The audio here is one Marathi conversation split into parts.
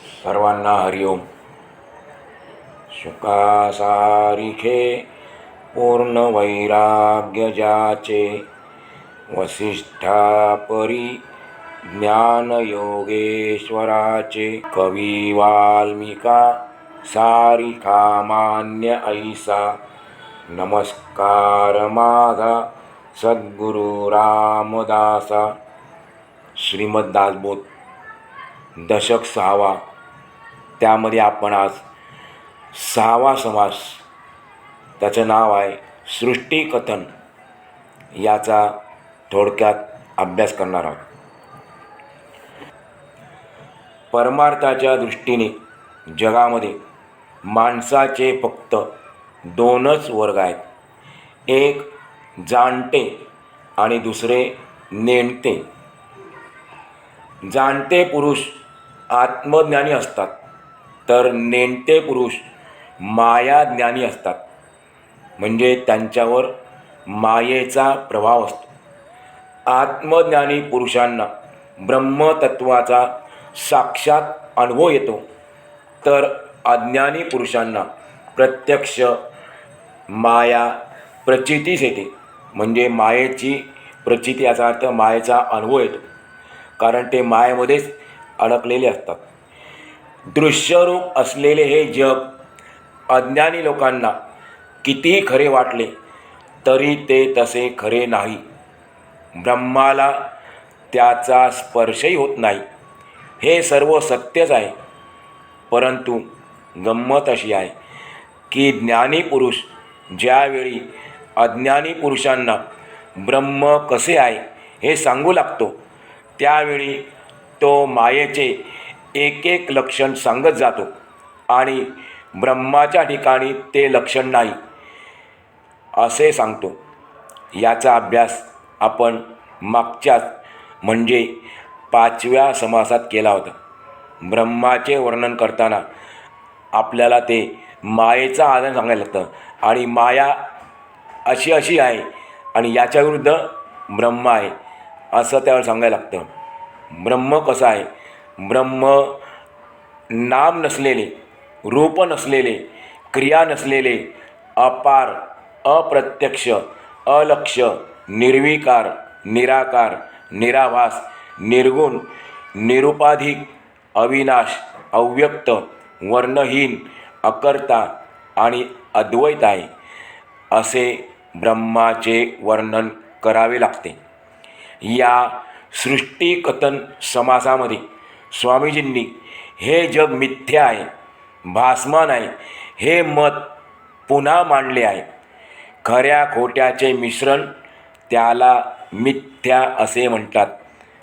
सर्वांना हरिओम. शुकासारिखे पूर्ण वैराग्य ज्याचे, वसिष्ठापरी ज्ञान योगेश्वराचे. कवी वाल्मिका सारिखा मान्य ऐसा, नमस्कार माझा सद्गुरु रामदासा. श्रीमद दासबोध दशक 6वा, त्यामध्ये आपण आज 6वा समास, त्याचं नाव आहे सृष्टिकथन, याचा थोडक्यात अभ्यास करणार आहोत. परमार्थाच्या दृष्टीने जगामध्ये माणसाचे फक्त 2च वर्ग आहेत. एक जाणते आणि दुसरे नेणते. जाणते पुरुष आत्मज्ञानी असतात, तर नेणते पुरुष मायाज्ञानी असतात, म्हणजे त्यांच्यावर मायेचा प्रभाव असतो. आत्मज्ञानी पुरुषांना ब्रह्मतत्वाचा साक्षात अनुभव येतो, तर अज्ञानी पुरुषांना प्रत्यक्ष माया प्रचितीस येते, म्हणजे मायेची प्रचिती, याचा अर्थ मायेचा अनुभव येतो, कारण ते मायेमध्येच अडकलेले असतात. दृश्यरूप असलेले हे जग अज्ञानी लोकांना कितीही खरे वाटले तरी ते तसे खरे नाही. ब्रह्माला त्याचा स्पर्शही होत नाही. हे सर्व सत्यच आहे, परंतु गंमत अशी आहे की ज्ञानी पुरुष ज्यावेळी अज्ञानी पुरुषांना ब्रह्म कसे आहे हे सांगू लागतो, त्यावेळी तो मायेचे एक एक लक्षण सांगत जातो आणि ब्रह्माच्या ठिकाणी ते लक्षण नाही असे सांगतो. याचा अभ्यास आपण मागच्याच म्हणजे 5व्या समासात केला होता. ब्रह्माचे वर्णन करताना आपल्याला ते मायेचा आधार सांगायला लागतं, आणि माया अशी अशी आहे आणि याच्या विरुद्ध ब्रह्म आहे असं त्यावर सांगायला लागतं. ब्रह्म कसं आहे? ब्रह्म नाम नसलेले, रूप नसलेले, क्रिया नसलेले, अपार, अप्रत्यक्ष, अलक्ष्य, निर्विकार, निराकार, निराभास, निर्गुण, निरुपाधिक, अविनाश, अव्यक्त, वर्णहीन, अकर्ता आणि अद्वैत आहे असे ब्रह्माचे वर्णन करावे लागते. या सृष्टिकथन समासामध्ये स्वामीजींनी हे जग मिथ्या आहे, भासमान आहे, हे मत पुन्हा मांडले आहे. खऱ्या खोट्याचे मिश्रण त्याला मिथ्या असे म्हणतात.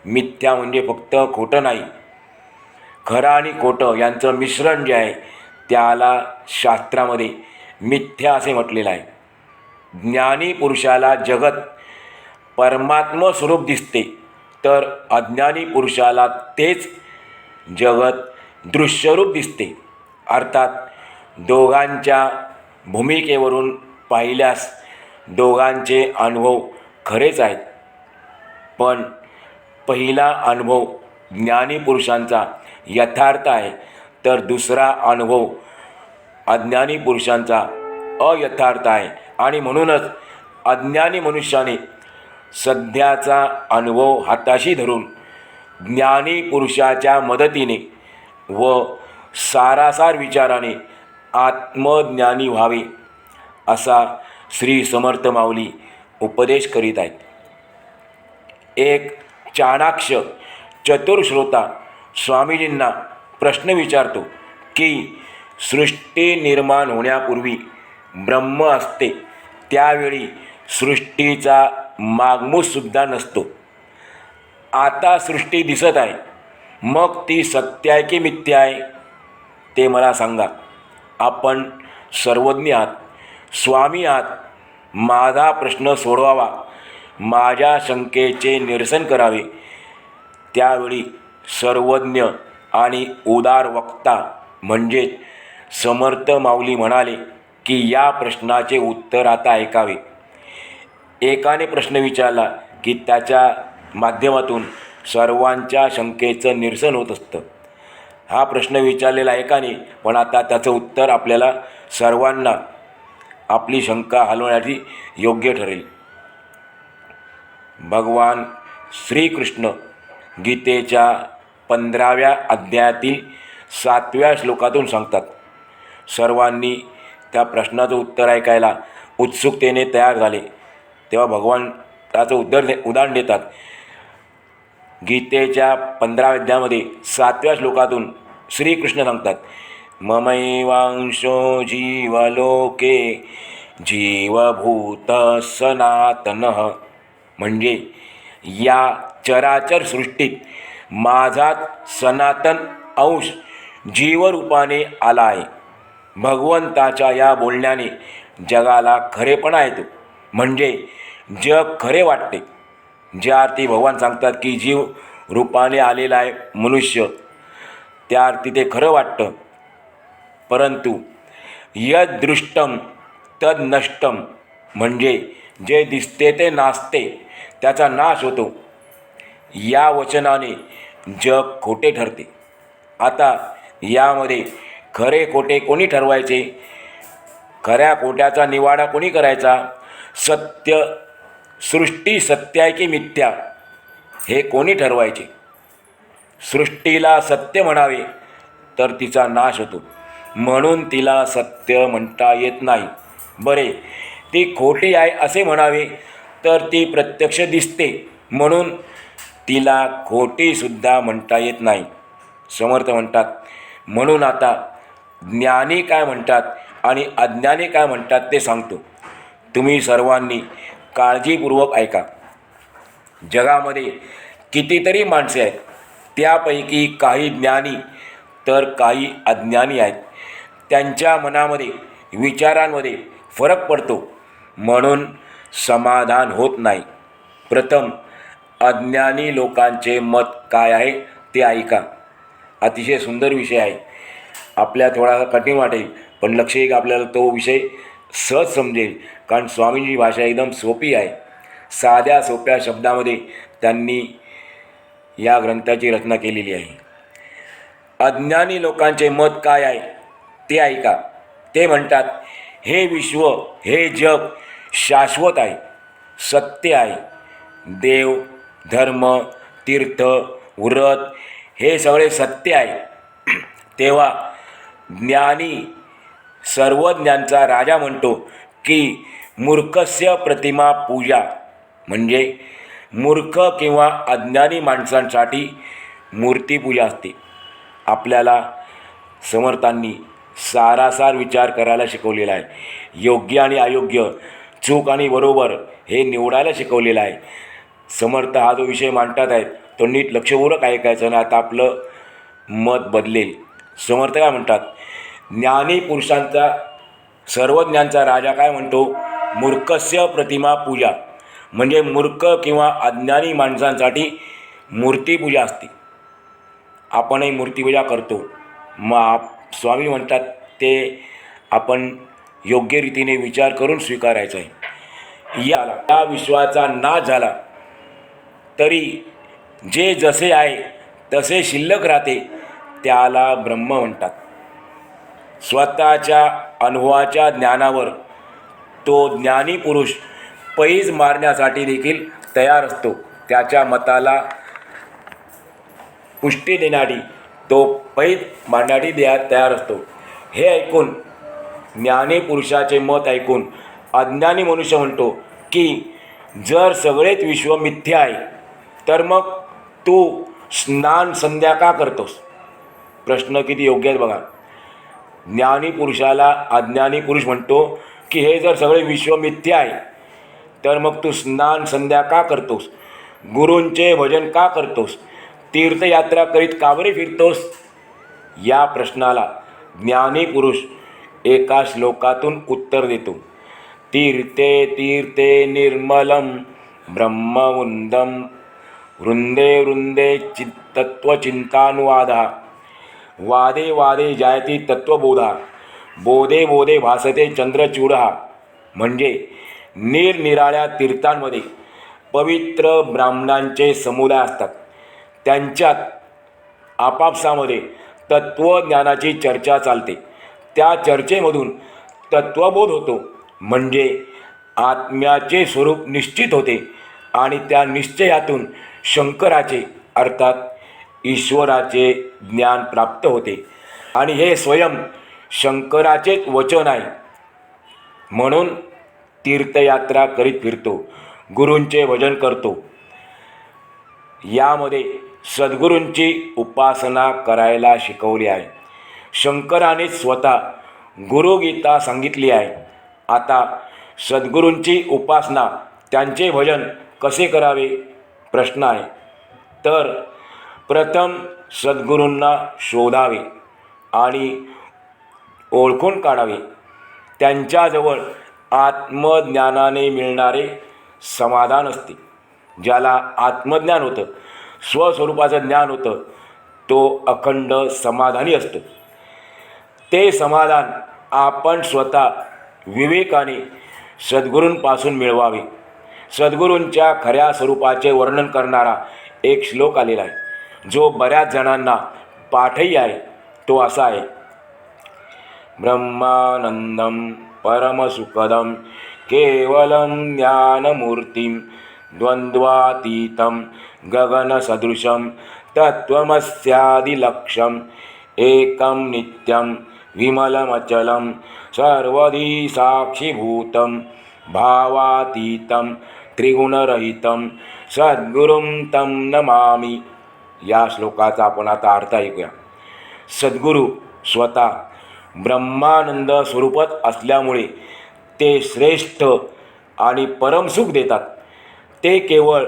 मिथ्या म्हणजे फक्त खोटं नाही, खरं आणि खोटं यांचं मिश्रण जे आहे त्याला शास्त्रामध्ये मिथ्या असे म्हटलेलं आहे. ज्ञानी पुरुषाला जगत परमात्म स्वरूप दिसते, तर अज्ञानी पुरुषाला तेच जगत दृश्यरूप दिसते. अर्थात दोघांच्या भूमिकेवरून पाहिल्यास दोघांचे अनुभव खरेच आहेत, पण पहिला अनुभव ज्ञानी पुरुषांचा यथार्थ आहे, तर दुसरा अनुभव अज्ञानी पुरुषांचा अयथार्थ आहे. आणि म्हणूनच अज्ञानी मनुष्याने सध्याचा अनुभव हाताशी धरून ज्ञानी पुरुषाच्या मदतीने व सारासार विचाराने आत्मज्ञानी व्हावे असा श्री समर्थ माऊली उपदेश करीत आहेत. एक चाणाक्ष चतुरश्रोता स्वामीजींना प्रश्न विचारतो की सृष्टी निर्माण होण्यापूर्वी ब्रह्म असते, त्यावेळी सृष्टीचा मागमूससुद्धा नसतो. आता सृष्टी दिसत आहे, मग ती सत्य आहे की मिथ्या आहे ते मला सांगा. आपण सर्वज्ञ आहात, स्वामी आहात. माझा प्रश्न सोडवावा, माझ्या शंकेचे निरसन करावे. त्यावेळी सर्वज्ञ आणि उदार वक्ता म्हणजेच समर्थ माऊली म्हणाले की या प्रश्नाचे उत्तर आता ऐकावे. एकाने प्रश्न विचारला की त्याच्या माध्यमातून सर्वांच्या शंकेचं निरसन होत असतं. हा प्रश्न विचारलेला आहे का नाही, पण आता त्याचं उत्तर आपल्याला सर्वांना आपली शंका हलवण्याची योग्य ठरेल. भगवान श्रीकृष्ण गीतेच्या 15व्या अध्यायातील 7व्या श्लोकातून सांगतात. सर्वांनी त्या प्रश्नाचं उत्तर ऐकायला उत्सुकतेने तयार झाले तेव्हा भगवान त्याचं उदाहरण देतात. गीतेच्या 15व्या अध्यायामध्ये 7व्या श्लोकातून श्रीकृष्ण सांगतात, ममैवांशो जीवलोके जीवभूत सनातनः. म्हणजे या चराचर सृष्टीत माझाच सनातन अंश जीवरूपाने आला आहे. भगवंताच्या या बोलण्याने जगाला खरेपणा येतो, म्हणजे जग खरे वाटते. ज्या अर्थी भगवान सांगतात की जीव रूपाने आलेला आहे मनुष्य, त्या अर्थी ते खरं वाटतं. परंतु यदृष्टम तद नष्टम, म्हणजे जे दिसते ते नासते, त्याचा नाश होतो. या वचनाने जग खोटे ठरते. आता यामध्ये खरे खोटे कोणी ठरवायचे? खऱ्या खोट्याचा निवाडा कोणी करायचा? सत्य, सृष्टी सत्य आहे की मिथ्या, हे कोणी ठरवायचे? सृष्टीला सत्य म्हणावे तर तिचा नाश होतो, म्हणून तिला सत्य म्हणता येत नाही. बरे, ती खोटी आहे असे म्हणावे तर ती प्रत्यक्ष दिसते, म्हणून तिला खोटीसुद्धा म्हणता येत नाही. समर्थ म्हणतात, म्हणून आता ज्ञानी काय म्हणतात आणि अज्ञानी काय म्हणतात ते सांगतो. तुम्ही सर्वांनी काळजीपूर्वक ऐका. जगामध्ये कितीतरी माणसे आहेत, त्यापैकी काही ज्ञानी तर काही अज्ञानी आहेत. त्यांच्या मनामध्ये, विचारांमध्ये फरक पडतो, म्हणून समाधान होत नाही. प्रथम अज्ञानी लोकांचे मत काय आहे ते ऐका. अतिशय सुंदर विषय आहे. आपल्या थोडा कठीण वाटेल, पण लक्ष एक आपल्याला तो विषय सहज समजेल, कारण स्वामींची भाषा एकदम सोपी आहे. साध्या सोप्या शब्दामध्ये त्यांनी या ग्रंथाची रचना केलेली आहे. अज्ञानी लोकांचे मत काय आहे ते ऐका. ते म्हणतात, हे विश्व, हे जग शाश्वत आहे, सत्य आहे. देव, धर्म, तीर्थ, व्रत हे सगळे सत्य आहे. तेव्हा ज्ञानी सर्वज्ञांचा राजा म्हणतो की मूर्खस्य प्रतिमा पूजा, म्हणजे मूर्ख किंवा अज्ञानी माणसांसाठी मूर्तीपूजा असते. आपल्याला समर्थांनी सारासार विचार करायला शिकवलेला आहे. योग्य आणि अयोग्य, चूक आणि बरोबर हे निवडायला शिकवलेलं आहे. समर्थ हा जो विषय मांडतात आहेत तो नीट लक्षपूर्वक ऐकायचं, आणि आता आपलं मत बदलेल. समर्थ काय म्हणतात? ज्ञानी पुरुषांचा, सर्वज्ञांचा राजा काय म्हणतो? मूर्खस्य प्रतिमा पूजा, म्हणजे मूर्ख किंवा अज्ञानी माणसांसाठी मूर्तीपूजा असते. आपणही मूर्तीपूजा करतो. मग स्वामी म्हणतात ते आपण योग्य रीतीने विचार करून स्वीकारायचं आहे. या विश्वाचा नाश झाला तरी जे जसे आहे तसे शिल्लक राहते, त्याला ब्रह्म म्हणतात. स्वतःच्या अनुभवाच्या ज्ञानावर तो ज्ञानी पुरुष पैज मारण्यासाठी देखील तयार असतो. त्याच्या मताला पुष्टी देण्यासाठी तो पैज मारण्यासाठी तयार असतो. हे ऐकून, ज्ञानी पुरुषाचे मत ऐकून अज्ञानी मनुष्य म्हणतो की जर सगळेच विश्व मिथ्या आहे तर मग तू स्नान संध्या का करतोस? प्रश्न किती योग्य आहेत बघा. ज्ञानी पुरुषाला अज्ञानी पुरुष म्हणतो की हे जर सगळे विश्व मिथ्या आहे तर मग तू स्नान संध्या का करतोस? गुरूंचे भजन का करतोस? तीर्थयात्रा करीत का बरे फिरतोस? या प्रश्नाला ज्ञानी पुरुष एका श्लोकातून उत्तर देतो. तीर्थे तीर्थे निर्मलम ब्रह्मवृंदम वृंदे वृंदे तत्वचिंतानुवादा वादे वादे जायती तत्वबोधा बोधे बोधे भासते चंद्रचूडा. म्हणजे निरनिराळ्या तीर्थांमध्ये पवित्र ब्राह्मणांचे समुदाय असतात. त्यांच्यात आपापसामध्ये तत्त्वज्ञानाची चर्चा चालते. त्या चर्चेमधून तत्त्वबोध होतो, म्हणजे आत्म्याचे स्वरूप निश्चित होते आणि त्या निश्चयातून शंकराचे अर्थात ईश्वराचे ज्ञान प्राप्त होते. आणि हे स्वयं शंकराचेच वचन आहे. म्हणून तीर्थयात्रा करीत फिरतो, गुरूंचे भजन करतो. यामध्ये सद्गुरूंची उपासना करायला शिकवली आहे. शंकराने स्वतः गुरुगीता सांगितली आहे. आता सद्गुरूंची उपासना, त्यांचे भजन कसे करावे प्रश्न आहे. तर प्रथम सद्गुरूंना शोधावे आणि ओळखून काढावे. त्यांच्याजवळ आत्मज्ञानाने मिळणारे समाधान असते. ज्याला आत्मज्ञान होतं, स्वस्वरूपाचं ज्ञान होतं, तो अखंड समाधानी असतो. ते समाधान आपण स्वतः विवेकाने सद्गुरूंपासून मिळवावे. सद्गुरूंच्या खऱ्या स्वरूपाचे वर्णन करणारा एक श्लोक आलेला आहे, जो बऱ्याच जणांना पाठही आहे. तो असा आहे: ब्रह्मानंदम परमसुखदम केवलम ज्ञानमूर्तिम द्वंद्वातीतं गगनसदृशं तत्त्वमस्यादिलक्ष्यम् एकं नित्यं विमलमचलं सर्वधी साक्षीभूतं भावातीतं त्रिगुणरहितं सद्गुरुं तं नमामि. या श्लोकाचा आपण आता अर्थ ऐकूया. सद्गुरू स्वतः ब्रह्मानंद स्वरूपच असल्यामुळे ते श्रेष्ठ आणि परमसुख देतात. ते केवळ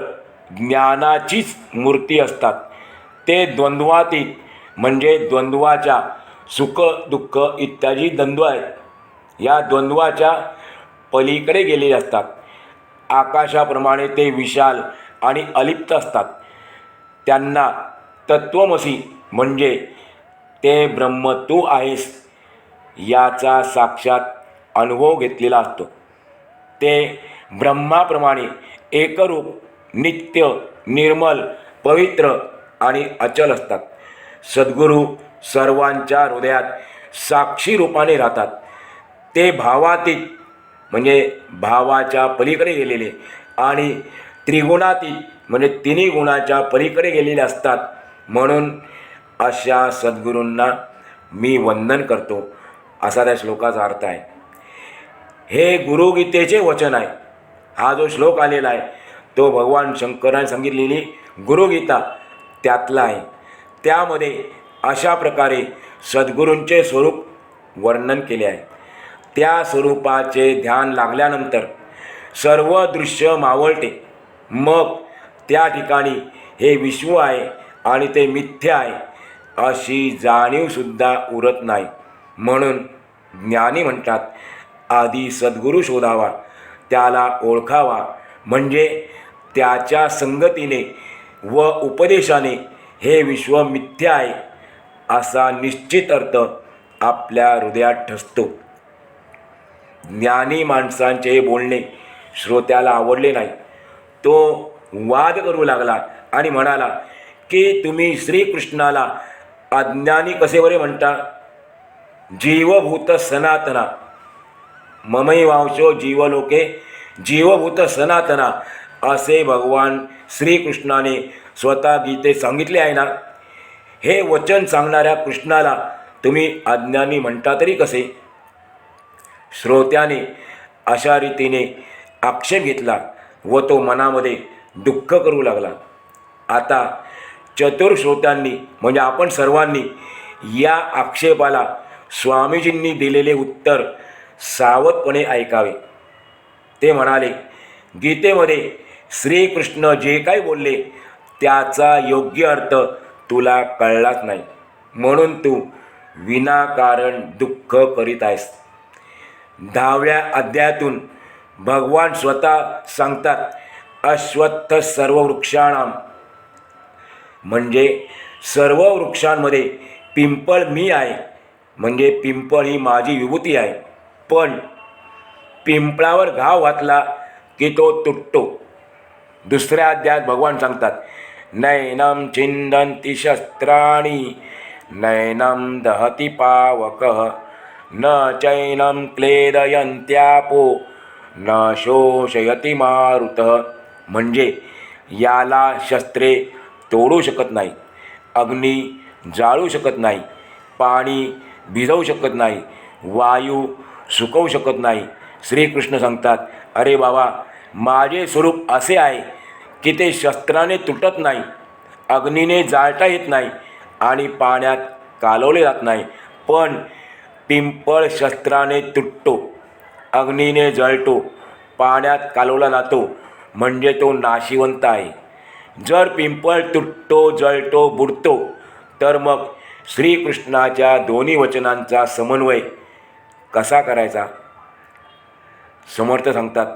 ज्ञानाचीच मूर्ती असतात. ते द्वंद्वातीत, म्हणजे द्वंद्वाच्या सुख दुःख इत्यादी द्वंद्व आहेत, या द्वंद्वाच्या पलीकडे गेलेले असतात. आकाशाप्रमाणे ते विशाल आणि अलिप्त असतात. त्यांना तत्त्वमसी, म्हणजे ते ब्रह्म तू आहेस, याचा साक्षात अनुभव घेतलेला असतो. ते ब्रह्माप्रमाणे एकरूप, नित्य, निर्मल, पवित्र आणि अचल असतात. सद्गुरू सर्वांच्या हृदयात साक्षी रूपाने राहतात. ते भावातीत, म्हणजे भावाच्या पलीकडे गेलेले, आणि त्रिगुणातीत, म्हणजे तिन्ही गुणाच्या पलीकडे गेलेले असतात. म्हणून अशा सद्गुरूंना मी वंदन करतो, असा त्या श्लोकाचा अर्थ आहे. हे गुरुगीतेचे वचन आहे. हा जो श्लोक आलेला आहे तो भगवान शंकराने सांगितलेली गुरुगीता त्यातला आहे. त्यामध्ये अशा प्रकारे सद्गुरूंचे स्वरूप वर्णन केले आहे. त्या स्वरूपाचे ध्यान लागल्यानंतर सर्व दृश्य मावळते. मग त्या ठिकाणी हे विश्व आहे आणि ते मिथ्या आहे अशी जाणीवसुद्धा उरत नाही. म्हणून ज्ञानी म्हणतात, आधी सद्गुरू शोधावा, त्याला ओळखावा, म्हणजे त्याच्या संगतीने व उपदेशाने हे विश्व मिथ्या आहे असा निश्चित अर्थ आपल्या हृदयात ठसतो. ज्ञानी माणसांचे हे बोलणे श्रोत्याला आवडले नाही. तो वाद करू लागला आणि म्हणाला की तुम्ही श्रीकृष्णाला अज्ञानी कसे बरे म्हणता? जीवभूत सनातना ममैवांशो जीवलोके जीवभूत सनातना असे भगवान श्रीकृष्णाने स्वतः गीतेत सांगितले आहे ना. हे वचन सांगणाऱ्या कृष्णाला तुम्ही अज्ञानी म्हणता तरी कसे? श्रोत्याने अशा रीतीने आक्षेप घेतला व तो मनामध्ये दुःख करू लागला. आता चतुर श्रोत्यांनी, म्हणजे आपण सर्वांनी, या आक्षेपाला स्वामीजींनी दिलेले उत्तर सावधपणे ऐकावे. ते म्हणाले, गीतेमध्ये श्रीकृष्ण जे काही बोलले त्याचा योग्य अर्थ तुला कळलाच नाही, म्हणून तू विनाकारण दुःख करीत आहेस. 10व्या अध्यायातून भगवान स्वतः सांगतात, अश्वत्थ सर्व वृक्षाणाम, म्हणजे सर्व वृक्षांमध्ये पिंपळ मी आहे, म्हणजे पिंपळ ही माझी विभूती आहे. पण पिंपळावर घाव घातला की तो तुटतो. 2ऱ्या अध्यायात भगवान सांगतात, नैनम छिंदन्ति शस्त्राणि नैनं दहति पावकः न चैनं क्लेदयन्त्यापो न शोषयति मारुतः. म्हणजे याला शस्त्रे तोडू शकत नाही, अग्नी जाळू शकत नाही, पाणी भिजवू शकत नाही, वायू सुकवू शकत नाही. श्रीकृष्ण सांगतात, अरे बाबा, माझे स्वरूप असे आहे की ते शस्त्राने तुटत नाही, अग्नीने जाळता येत नाही आणि पाण्यात कालवले जात नाही. पण पिंपळ शस्त्राने तुटतो, अग्नीने जळतो, पाण्यात कालवला जातो, म्हणजे तो नाशिवंत आहे. जर पिंपळ तुटतो, जळतो, बुडतो, तर मग श्रीकृष्णाच्या दोन्ही वचनांचा समन्वय कसा करायचा? समर्थ सांगतात,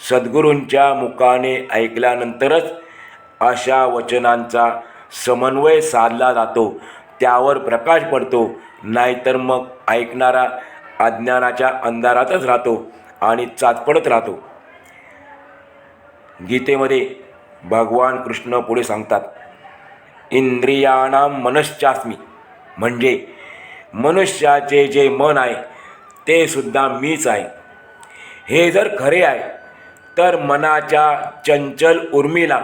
सद्गुरूंच्या मुखाने ऐकल्यानंतरच अशा वचनांचा समन्वय साधला जातो, त्यावर प्रकाश पडतो. नाहीतर मग ऐकणारा अज्ञानाच्या अंधारातच राहतो आणि चाचपडत राहतो. गीतेमध्ये भगवान कृष्ण पुढे सांगतात, इंद्रियाणां मनश्चास्मी, म्हणजे मनुष्याचे जे मन आहे ते सुद्धा मीच आहे. हे जर खरे आहे तर मनाच्या चंचल उर्मीला,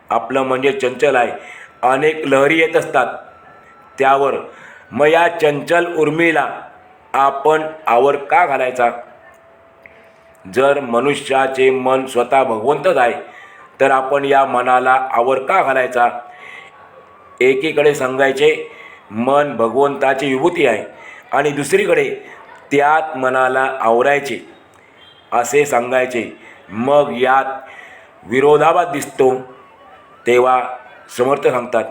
आपलं म्हणजे चंचल आहे, अनेक लहरी येत असतात, त्यावर मग या चंचल उर्मीला आपण आवर का घालायचा? जर मनुष्याचे मन स्वतः भगवंतच आहे तर आपण या मनाला आवर का घालायचा? एकीकडे सांगायचे मन भगवंताची विभूती आहे आणि दुसरीकडे त्यात मनाला आवरायचे असे सांगायचे. मग यात विरोधाभास दिसतो. तेव्हा समर्थ सांगतात,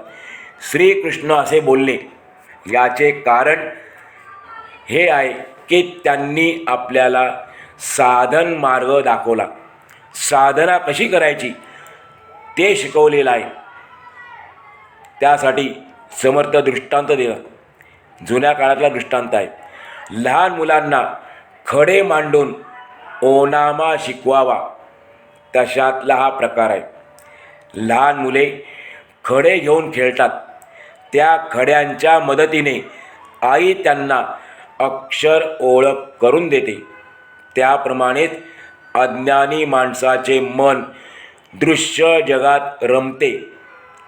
श्रीकृष्ण असे बोलले याचे कारण हे आहे की त्यांनी आपल्याला साधन मार्ग दाखवला, साधना कशी करायची ते शिकवलेलं आहे. त्यासाठी समर्थ दृष्टांत दिलं. जुन्या काळातला दृष्टांत आहे. लहान मुलांना खडे मांडून ओनामा शिकवावा, तशातला हा प्रकार आहे. लहान मुले खडे घेऊन खेळतात, त्या खड्यांच्या मदतीने आई त्यांना अक्षर ओळख करून देते. त्याप्रमाणेच अज्ञानी माणसाचे मन दृश्य जगात रमते.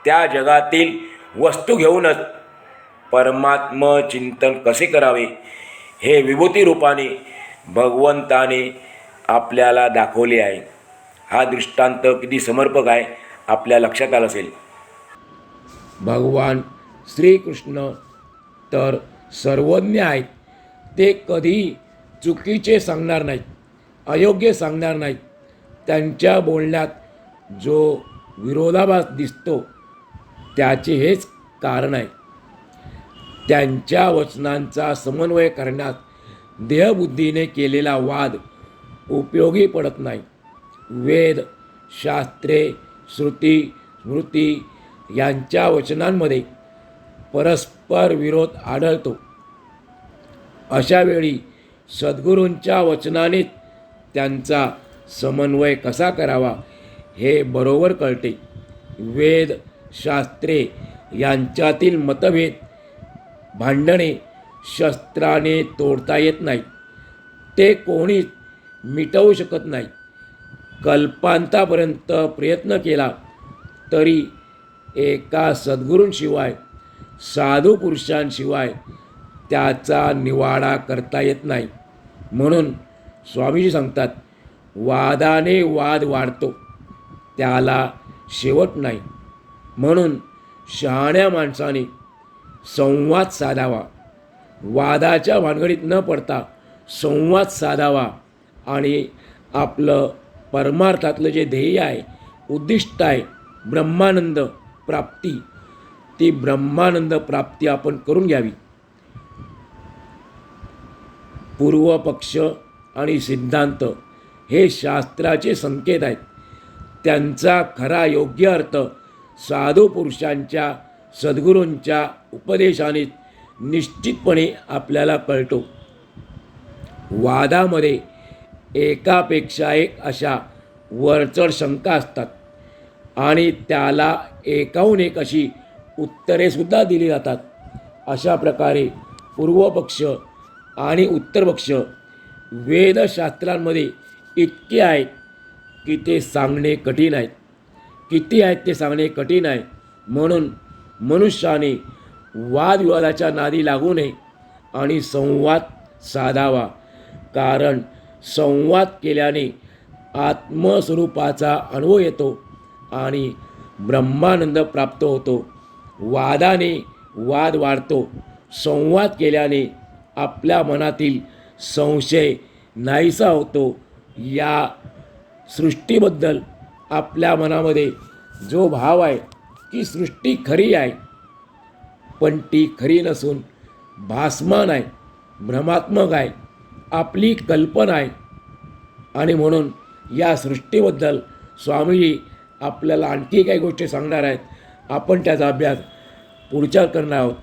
त्या जगातील वस्तू घेऊनच परमात्म चिंतन कसे करावे हे विभूती रूपाने भगवंताने आपल्याला दाखवले आहे. हा दृष्टांत किती समर्पक आहे आपल्या लक्षात आलं असेल. भगवान श्रीकृष्ण तर सर्वज्ञ आहेत. ते कधीही चुकीचे सांगणार नाहीत, अयोग्य सांगणार नाहीत. त्यांच्या बोलण्यात जो विरोधाभास दिसतो त्याचे हेच कारण आहे. त्यांच्या वचनांचा समन्वय करण्यात देहबुद्धीने केलेला वाद उपयोगी पडत नाही. वेद, शास्त्रे, श्रुती, स्मृती यांच्या वचनांमध्ये परस्पर विरोध आढळतो. अशावेळी सद्गुरूंच्या वचनानेच त्यांचा समन्वय कसा करावा हे बरोबर कळते. वेद, शास्त्रे यांच्यातील मतभेद, भांडणे शस्त्राने तोडता येत नाहीत. ते कोणीच मिटवू शकत नाही. कल्पांतापर्यंत प्रयत्न केला तरी एका सद्गुरूंशिवाय, साधू पुरुषांशिवाय त्याचा निवाडा करता येत नाही. म्हणून स्वामीजी सांगतात, वादाने वाद वाढतो, त्याला शेवट नाही. म्हणून शहाण्या माणसाने संवाद साधावा, वादाच्या भानगडीत न पडता संवाद साधावा आणि आपलं परमार्थातलं जे ध्येय आहे, उद्दिष्ट आहे, ब्रह्मानंद प्राप्ती, ती ब्रह्मानंद प्राप्ती आपण करून घ्यावी. पूर्वपक्ष आणि सिद्धांत हे शास्त्राचे संकेत आहेत. त्यांचा खरा योग्य अर्थ साधू पुरुषांच्या, सद्गुरूंच्या उपदेशाने निश्चितपणे आपल्याला कळतो. वादामध्ये एकापेक्षा एक अशा वरचढ शंका असतात आणि त्याला एकाहून एक अशी उत्तरेसुद्धा दिली जातात. अशा प्रकारे पूर्वपक्ष आणि उत्तरपक्ष वेदशास्त्रांमध्ये इतके आहेत की ते सांगणे कठीण आहेत. किती आहेत ते सांगणे कठीण आहे. म्हणून मनुष्याने वादविवादाच्या नादी लागू नये आणि संवाद साधावा. कारण संवाद केल्याने आत्मस्वरूपाचा अनुभव येतो आणि ब्रह्मानंद प्राप्त होतो. वादाने वाद वाढतो. संवाद केल्याने आपल्या मनातील संशय नाहीसा होतो. या सृष्टीबद्दल आपल्या मनामध्ये जो भाव आहे की सृष्टी खरी आहे, पण ती खरी नसून भासमान आहे, भ्रमात्मक आहे, आपली कल्पना आहे. आणि म्हणून या सृष्टीबद्दल स्वामीजी आपल्याला आणखी काही गोष्टी सांगणार आहेत. आपण त्याचा अभ्यास पुढच्या करणार आहोत.